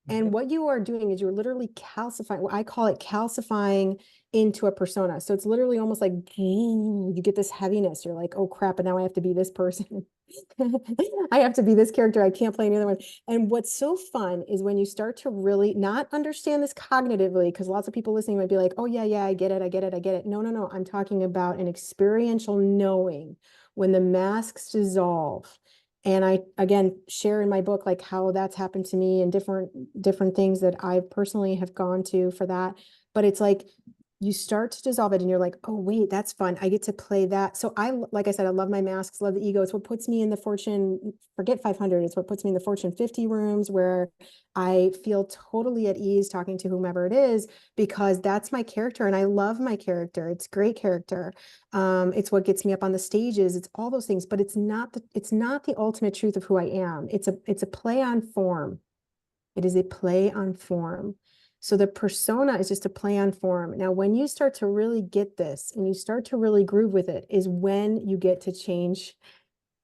And what you are doing is you're literally calcifying, I call it calcifying into a persona. So it's literally almost like you get this heaviness. You're like, oh crap, and now I have to be this person. I have to be this character. I can't play any other one. And what's so fun is when you start to really not understand this cognitively, because lots of people listening might be like, oh yeah, I get it, I get it, I get it. No. I'm talking about an experiential knowing when the masks dissolve. And I, again, share in my book, like how that's happened to me and different things that I personally have gone to for that. But it's like, you start to dissolve it and you're like, oh, wait, that's fun. I get to play that. So like I said, I love my masks, love the ego. It's what puts me in the Fortune, forget 500. It's what puts me in the Fortune 50 rooms where I feel totally at ease talking to whomever it is, because that's my character. And I love my character. It's great character. It's what gets me up on the stages. It's all those things, but it's not the ultimate truth of who I am. It's a play on form. It is a play on form. So the persona is just a play on form. Now, when you start to really get this and you start to really groove with it is when you get to change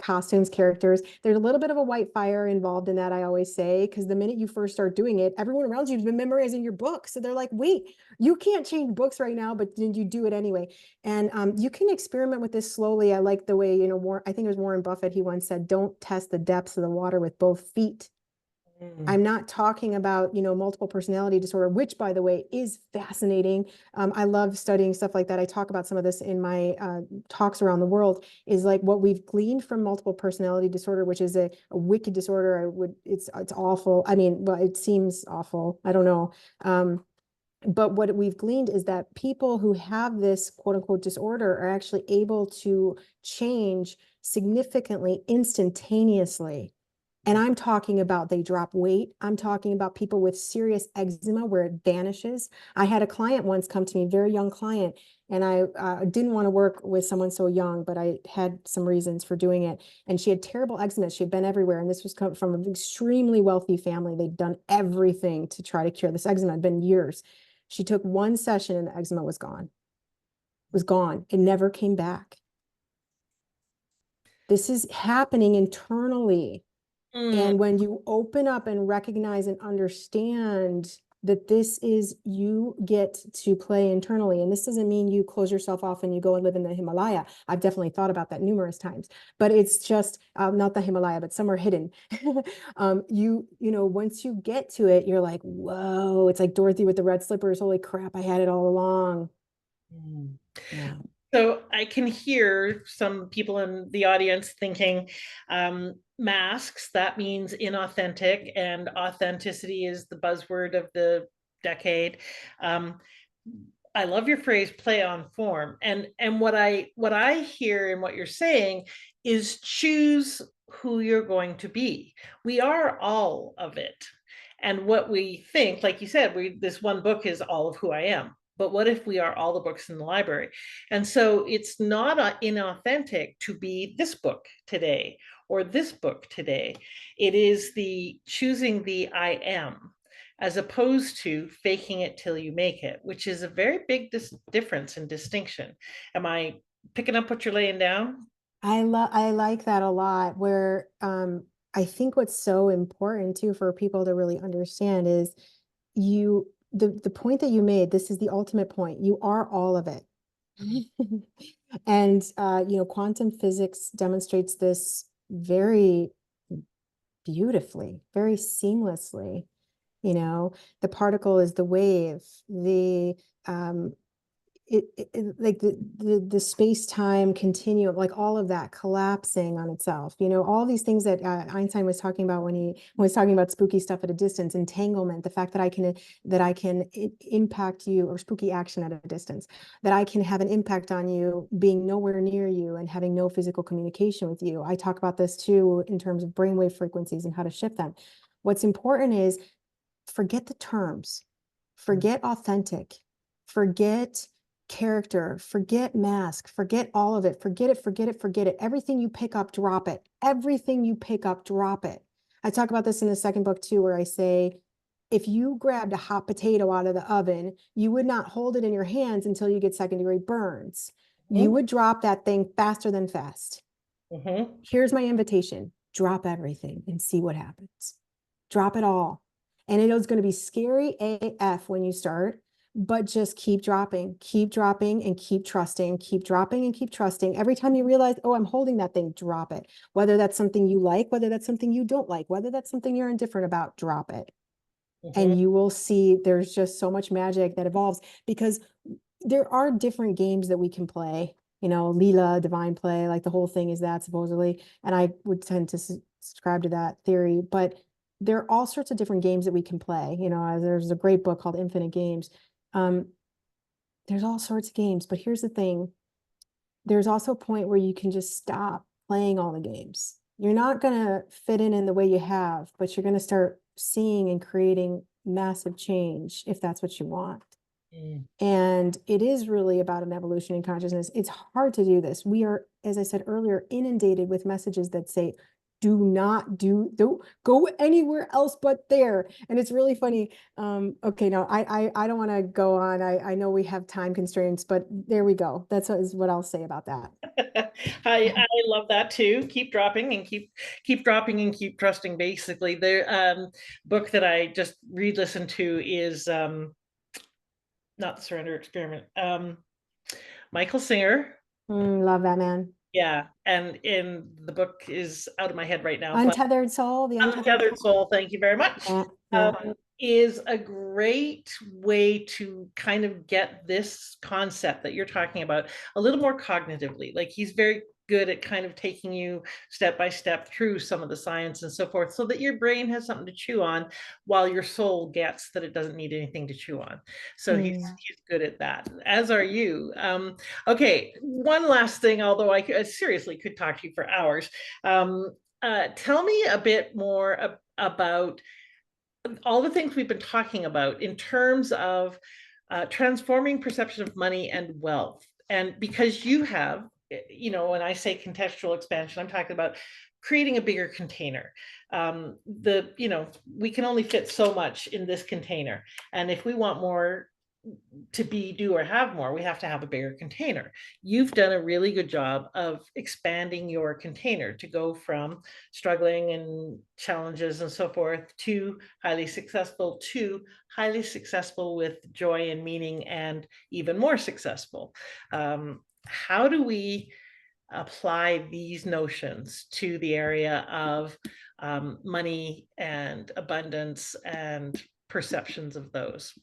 costumes, characters. There's a little bit of a white fire involved in that, I always say, because the minute you first start doing it, everyone around you has been memorizing your book. So they're like, wait, you can't change books right now, but then you do it anyway. And you can experiment with this slowly. I like the way, I think it was Warren Buffett, he once said, don't test the depths of the water with both feet. I'm not talking about, multiple personality disorder, which, by the way, is fascinating. I love studying stuff like that. I talk about some of this in my talks around the world, is like what we've gleaned from multiple personality disorder, which is a wicked disorder. It's awful. I mean, well, it seems awful. I don't know. But what we've gleaned is that people who have this quote unquote disorder are actually able to change significantly instantaneously. And I'm talking about they drop weight. I'm talking about people with serious eczema where it vanishes. I had a client once come to me, very young client, and I didn't want to work with someone so young, but I had some reasons for doing it. And she had terrible eczema. She had been everywhere. And this was from an extremely wealthy family. They'd done everything to try to cure this eczema. It had been years. She took one session and the eczema was gone. It was gone. It never came back. This is happening internally. And when you open up and recognize and understand that this is, you get to play internally. And this doesn't mean you close yourself off and you go and live in the Himalaya. I've definitely thought about that numerous times, but it's just not the Himalaya, but somewhere hidden. Once you get to it, you're like, whoa, it's like Dorothy with the red slippers. Holy crap, I had it all along. Yeah. So I can hear some people in the audience thinking, masks, that means inauthentic, and authenticity is the buzzword of the decade. I love your phrase play on form. And what I hear in what you're saying is choose who you're going to be. We are all of it. And what we think, like you said, this one book is all of who I am. But what if we are all the books in the library? And so it's not inauthentic to be this book today or this book today. It is the choosing the I am, as opposed to faking it till you make it, which is a very big difference and distinction. Am I picking up what you're laying down? I like that a lot, where I think what's so important too for people to really understand is the point that you made, this is the ultimate point. You are all of it. And quantum physics demonstrates this very beautifully, very seamlessly. The particle is the wave, the um, like the space-time continuum, like all of that collapsing on itself, all these things that Einstein was talking about when he was talking about spooky stuff at a distance, entanglement, the fact that I can impact you, or spooky action at a distance, that I can have an impact on you being nowhere near you and having no physical communication with you. I talk about this too in terms of brainwave frequencies and how to shift them. What's important is, forget the terms, forget authentic, forget character, forget mask, forget all of it, forget it, forget it, forget it. Everything you pick up, drop it. Everything you pick up, drop it. I talk about this in the second book too, where I say, if you grabbed a hot potato out of the oven, you would not hold it in your hands until you get second-degree burns. You Mhm. would drop that thing faster than fast. Mhm. Here's my invitation: drop everything and see what happens. Drop it all. And it is going to be scary AF when you start, but just keep dropping, and keep trusting, keep dropping and keep trusting. Every time you realize, oh, I'm holding that thing, drop it. Whether that's something you like, whether that's something you don't like, whether that's something you're indifferent about, drop it. Mhm. And you will see there's just so much magic that evolves, because there are different games that we can play. Leela, divine play, like the whole thing is that, supposedly. And I would tend to subscribe to that theory. But there are all sorts of different games that we can play. There's a great book called Infinite Games. Um, there's all sorts of games. But here's the thing: there's also a point where you can just stop playing all the games. You're not going to fit in the way you have, but you're going to start seeing and creating massive change if that's what you want. Mm. And it is really about an evolution in consciousness. It's hard to do this. We are, as I said earlier, inundated with messages that say, don't go anywhere else but there. And it's really funny. Okay, no, I don't want to go on. I know we have time constraints, but there we go. That's what I'll say about that. I love that too. Keep dropping and keep dropping and keep trusting. Basically, the book that I just re-listened to is not the Surrender Experiment. Michael Singer. Love that, man. Yeah, and in the book is out of my head right now, but Untethered Soul, the Untethered Untethered Soul. Soul, thank you very much, Yeah, yeah. is a great way to kind of get this concept that you're talking about a little more cognitively. Like, he's very good at kind of taking you step by step through some of the science and so forth, so that your brain has something to chew on while your soul gets that it doesn't need anything to chew on. So Mm. he's good at that, as are you. Okay, one last thing, although I seriously could talk to you for hours. Tell me a bit more about all the things we've been talking about in terms of transforming perception of money and wealth. And because you have, when I say contextual expansion, I'm talking about creating a bigger container. We can only fit so much in this container. And if we want more to be, do, or have more, we have to have a bigger container. You've done a really good job of expanding your container to go from struggling and challenges and so forth to highly successful with joy and meaning, and even more successful. How do we apply these notions to the area of money and abundance and perceptions of those?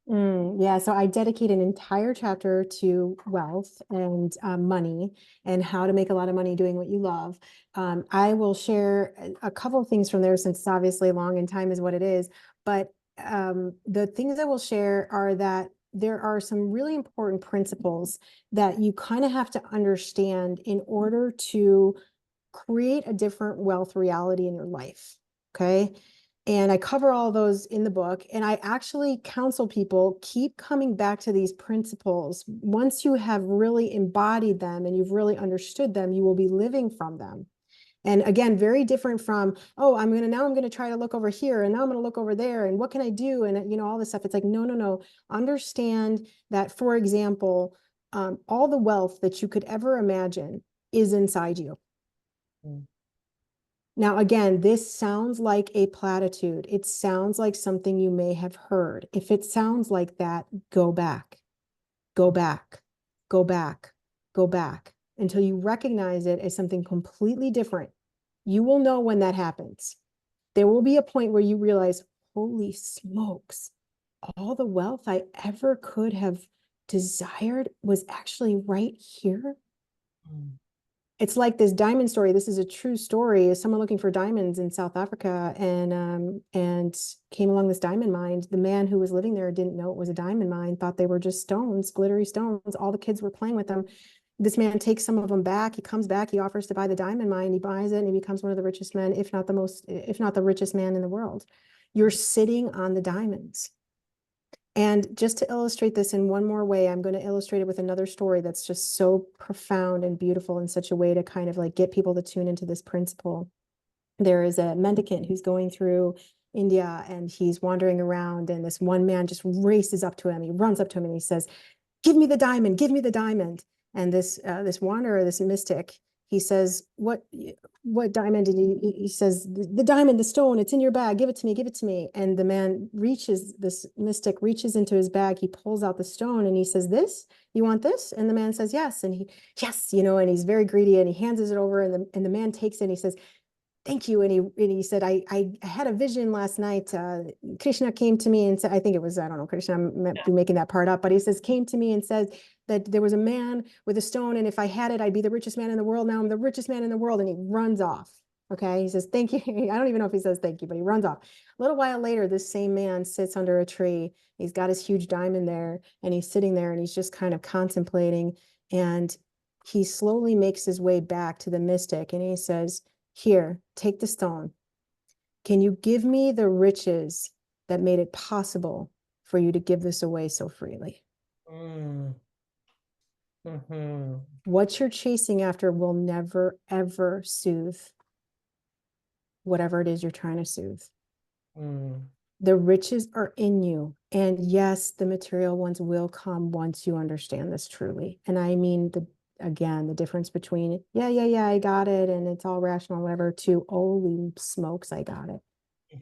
Yeah, so I dedicate an entire chapter to wealth and money, and how to make a lot of money doing what you love. I will share a couple of things from there, since it's obviously long and time is what it is. But the things I will share are that there are some really important principles that you kind of have to understand in order to create a different wealth reality in your life. Okay. And I cover all those in the book. And I actually counsel people, keep coming back to these principles. Once you have really embodied them and you've really understood them, you will be living from them. And again, very different from, oh, I'm going to try to look over here, and now I'm going to look over there, and what can I do? And all this stuff. It's like, no, no, no. Understand that, for example, all the wealth that you could ever imagine is inside you. Mm. Now, again, this sounds like a platitude. It sounds like something you may have heard. If it sounds like that, go back, go back, go back, go back until you recognize it as something completely different. You will know when that happens. There will be a point where you realize, holy smokes, all the wealth I ever could have desired was actually right here. Mm. It's like this diamond story. This is a true story. Someone looking for diamonds in South Africa and came along this diamond mine. The man who was living there didn't know it was a diamond mine, thought they were just stones, glittery stones. All the kids were playing with them. This man takes some of them back. He comes back. He offers to buy the diamond mine. He buys it and he becomes one of the richest men, if not the richest man in the world. You're sitting on the diamonds. And just to illustrate this in one more way, I'm going to illustrate it with another story that's just so profound and beautiful in such a way to kind of like get people to tune into this principle. There is a mendicant who's going through India and he's wandering around, and this one man just races up to him. He runs up to him and he says, "Give me the diamond, give me the diamond." And this wanderer, this mystic, he says, what diamond? And he says, the diamond, the stone, it's in your bag, give it to me, give it to me. And the man this mystic reaches into his bag, he pulls out the stone and he says, "This, you want this?" And the man says, "Yes." And yes, and he's very greedy and he hands it over, and the man takes it and he says, "Thank you." And he said, I had a vision last night. Krishna came to me and said, I think it was, I don't know, Krishna, I might be making that part up, but he says, came to me and said that there was a man with a stone, and if I had it, I'd be the richest man in the world. Now I'm the richest man in the world. And he runs off. Okay. He says, "Thank you." I don't even know if he says thank you, but he runs off. A little while later, this same man sits under a tree. He's got his huge diamond there, and he's sitting there and he's just kind of contemplating. And he slowly makes his way back to the mystic and he says, "Here, take the stone. Can you give me the riches that made it possible for you to give this away so freely? Mm. Mm-hmm. What you're chasing after will never, ever soothe whatever it is you're trying to soothe. Mm. The riches are in you. And yes, the material ones will come once you understand this truly. And I mean, again, the difference between, yeah, I got it, and it's all rational, whatever, to holy smokes, I got it.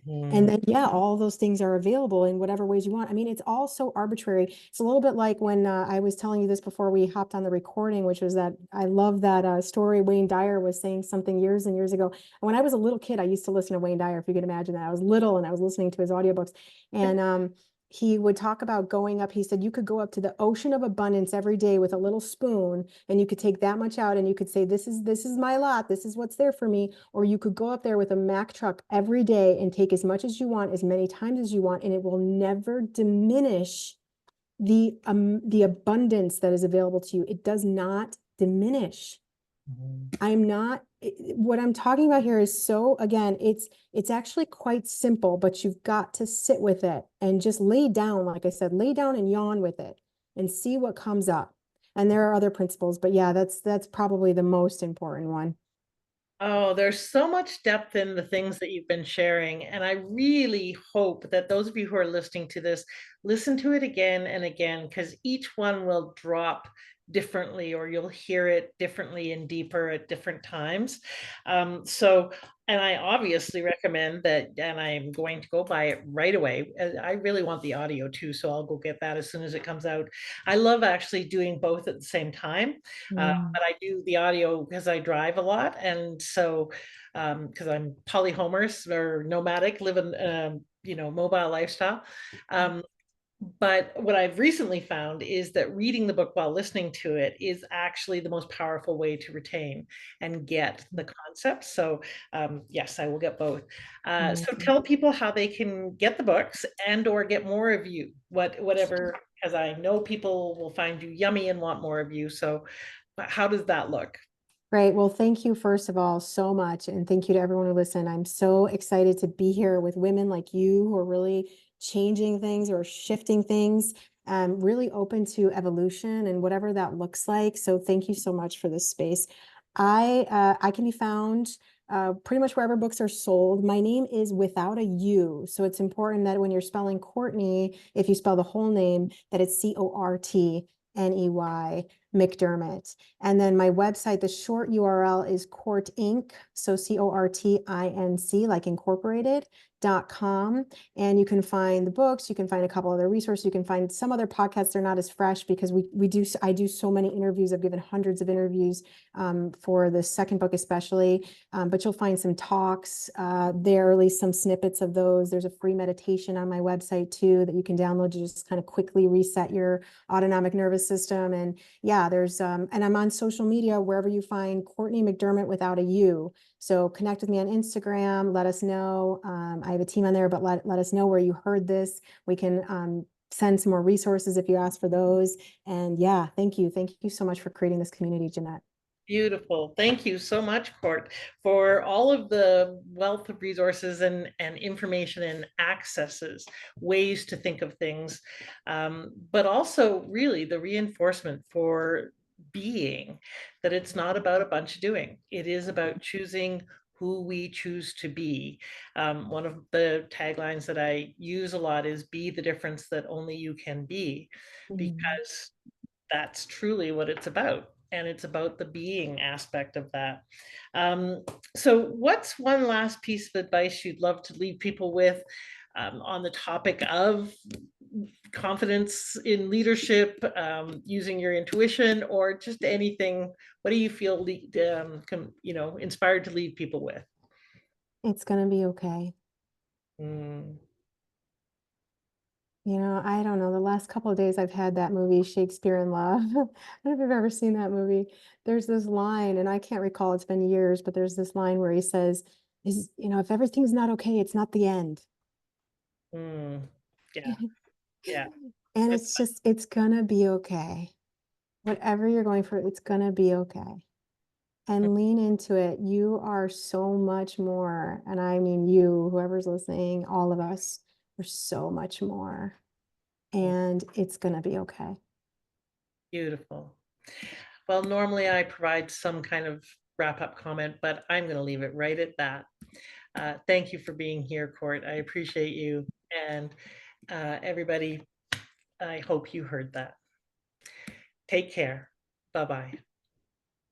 And Mm-hmm. then, yeah, all those things are available in whatever ways you want. I mean, it's all so arbitrary. It's a little bit like when I was telling you this before we hopped on the recording, which was that I love that story. Wayne Dyer was saying something years and years ago. And when I was a little kid, I used to listen to Wayne Dyer, if you can imagine that. I was little and I was listening to his audiobooks. And he would talk about going up. He said you could go up to the ocean of abundance every day with a little spoon, and you could take that much out and you could say, this is my lot. This is what's there for me. Or you could go up there with a Mack truck every day and take as much as you want, as many times as you want, and it will never diminish the abundance that is available to you. It does not diminish. Mm-hmm. I'm not, what I'm talking about here is so, again, it's actually quite simple, but you've got to sit with it and just lay down, like I said, lay down and yawn with it and see what comes up. And there are other principles, but yeah, that's probably the most important one. Oh, there's so much depth in the things that you've been sharing. And I really hope that those of you who are listening to this, listen to it again and again, because each one will drop differently, or you'll hear it differently and deeper at different times. And I obviously recommend that, and I'm going to go buy it right away. I really want the audio too, so I'll go get that as soon as it comes out. I love actually doing both at the same time. Mm. But I do the audio because I drive a lot. And so, because I'm polyhomers or nomadic, live in, mobile lifestyle. Um, but what I've recently found is that reading the book while listening to it is actually the most powerful way to retain and get the concept. So, yes, I will get both. So Amazing. tell people how they can get the books and or get more of you, whatever, because I know people will find you yummy and want more of you. So how does that look? Great. Well, thank you, first of all, so much. And thank you to everyone who listened. I'm so excited to be here with women like you who are really changing things or shifting things, really open to evolution and whatever that looks like. So thank you so much for this space. I can be found pretty much wherever books are sold. My name is without a U. So it's important that when you're spelling Cortney, if you spell the whole name, that it's CORT. McDermott. And then my website, the short URL is Cort Inc. So CORTINC, like incorporated.com. And you can find the books, you can find a couple other resources, you can find some other podcasts. They're not as fresh because I do so many interviews. I've given hundreds of interviews for the second book especially, but you'll find some talks there, or at least some snippets of those. There's a free meditation on my website too that you can download to just kind of quickly reset your autonomic nervous system. And yeah, there's and I'm on social media wherever you find Cortney McDermott without a U. So connect with me on Instagram. Let us know. I have a team on there, but let us know where you heard this. We can send some more resources if you ask for those. And yeah, thank you. Thank you so much for creating this community, Jeanette. Beautiful. Thank you so much, Court, for all of the wealth of resources and information and accesses, ways to think of things, but also really the reinforcement for being, that it's not about a bunch of doing. It is about choosing who we choose to be. One of the taglines that I use a lot is be the difference that only you can be, because that's truly what it's about. And it's about the being aspect of that. So what's one last piece of advice you'd love to leave people with on the topic of confidence in leadership, using your intuition, or just anything? What do you feel, inspired to leave people with? It's going to be okay. Mm. I don't know. The last couple of days I've had that movie, Shakespeare in Love. I don't know if you've ever seen that movie. There's this line, and I can't recall, it's been years, but there's this line where he says, if everything's not okay, it's not the end. Mm. Yeah, yeah. And it's gonna be okay. Whatever you're going for, it's gonna be okay. And lean into it. You are so much more. And I mean you, whoever's listening, all of us are so much more. And it's gonna be okay. Beautiful. Well, normally I provide some kind of wrap up comment, but I'm going to leave it right at that. Thank you for being here, Court. I appreciate you. And everybody, I hope you heard that. Take care. Bye bye.